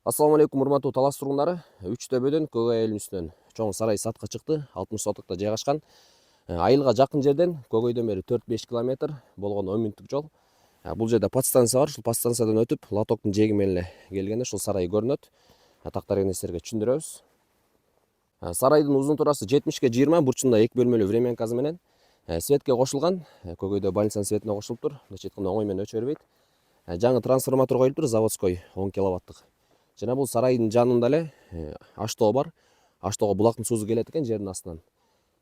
Assalamu алейкум, урматтуу Талас тургундары. 3 төбөдөн Көкөй айылынын үстүнөн чоң сарай сатка чыкты. 60 сотокто жайгашкан. Айылга жакын жерден Көкөйдөн бери 4-5 километр болгон 10 мүнөттүк жол. Бул жерде подстанция бар. Ушул подстанциядан өтүп, лотоктун жээги менен эле келгенде ушул сарай көрүнөт. Тактар кene силерге түшүндүрөбүз. Сарайдын узун турасы 70-ке 20, бурчунда 2 бөлмөлүү временкасы менен светке кошулган. Көкөйдө больницанын светине кошулуптур. Мындайча айтканда оңой менен өчө бербейт. Жаңы трансформатор коюлуптур, заводской 10 киловаттык. Жана бул сарайдын жанында эле аштоо бар. Аштоого булактын суусу келет экен жердин астынан.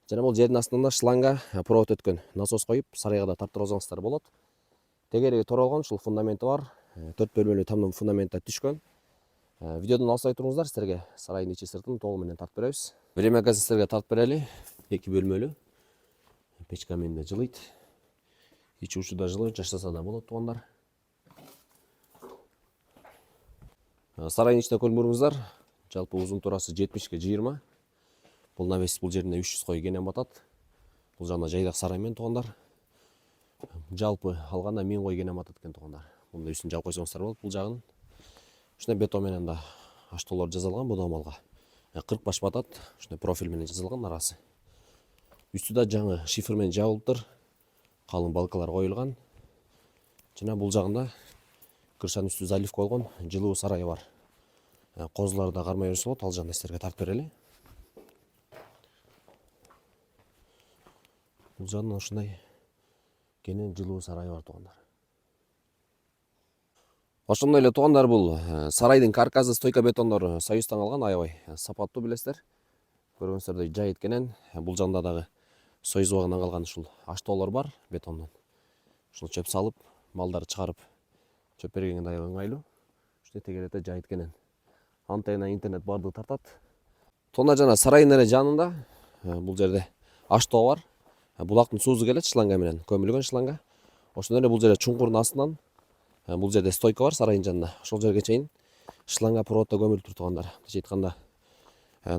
Жана бул жердин астында шланга провод өткөн насос коюп, сарайга да тартып алсаңыздар болот. Тегереги торолгон, ушул фундаменти бар. 4 бөлмөлүү тамдын фундаментта түшкөн. Видеодон алсай туруңуздар, силерге сарайдын ичи сыртын толугу менен тартып беребиз. Временкасын силерге тартып берели. 2 бөлмөлүү. Печка менен жылыйт. Ичи учу да жылы, жашаса да болот туугандар. Сарайдын ичине көрүңүздөр. Жалпы узун турасы 70-ке 20. Бул навес бул жерине 300 кой кенен батат. Бул жана жайдак сарай менен туугандар. Жалпы алганда 1000 кой кенен батат экен туугандар. Мунда үстүн жаап койсоңуздар болот. Бул жагын ушундай бетон менен да аштоолор жасалган бу домалга. 40 баш батат. Ушундай профиль менен жасалган арасы. Үстү да жаңы шифр менен жабылыптыр. Калың балкалар коюлган. Жана бул жагында крышанын үстү заливка болгон жылуу сарай бар. Козулар да кармай берсе болот, ал жагында силерге тартып берели. Бул жагында ушундай кенен жылуу сарай бар туугандар. Ошондой эле туугандар, бул сарайдын каркасы стойка бетондору Союздан алган, аябай сапаттуу билесиздер. Көргөнсүздөй жайыт кенен. Бул жагында дагы Союз убагынан калган ушул аштоолор бар бетондон. Ушул чөп салып, малдарды чыгарып чөп бергенге аябай ыңгайлуу. Уште тегеретте жайыт кенен. Антенна, интернет бардыгы тартат. Тонда жана сарайдын эле жанында бул жерде аштоо бар. Булактын суусу келет шланга менен, көмүлгөн шланга. Ошондой эле бул жерде чуңкурдун астынан бул жерде стойка бар сарайдын жанында. Ошол жерге чейин шланга проводдо көмүлүп тур туугандар. Мындайча айтканда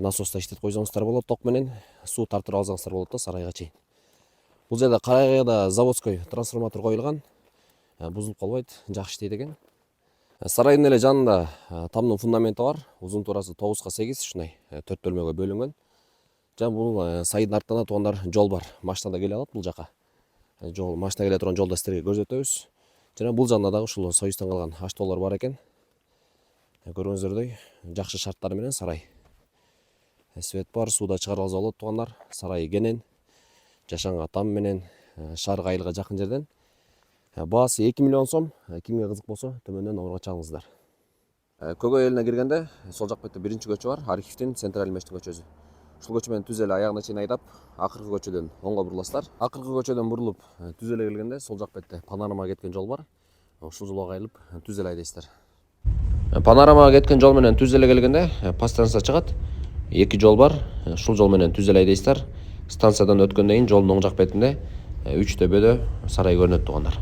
насоста иштетип койсоңуздар болот, ток менен суу тартып алсаңыздар болот да сарайга чейин. Бул жерде карайгыда заводской трансформатор коюлган. Бузулуп калбайт, жакшы иштейт экен. Сарайдын эле жанында тамдын фундаменти бар. Узун турасы 9-ка 8, ушундай 4 бөлмөгө бөлүнгөн. Жана бул сайдын артында туугандар жол бар. Машина да келе алат бул жака. Жол, машина келе турган жолду силерге көрсөтөбүз. Жана бул жагында дагы ушул Союздан калган аштоолор бар экен. Көргөнүздөй жакшы шарттар менен сарай. Свет бар, сууда чыгарып алса болот туугандар. Сарай кенен, жашанга там менен шаарга айылга жакын жерден. Баасы 2 миллион сом. Кимге кызык болсо төмөндөн номерге чалыңыздар. Көкөй элине киргенде сол жак бетте биринчи көчө бар, архивдин централь мештин көчөсү. Ушул көчө менен түз эле аягына чейин айдап, акыркы көчөдөн оңго буруласыздар. Акыркы көчөдөн бурулуп түз эле келгенде сол жак бетте панорамага кеткен жол бар. Ушул жолго кайрылып түз эле айдайсыздар. Панорамага кеткен жол менен түз эле келгенде подстанция чыгат. 2 жол бар. Ушул жол менен түз эле айдайсыздар. Станциядан өткөндөн кийин жолдун оң жак бетинде 3 төбөдө сарай көрүнөт туугандар.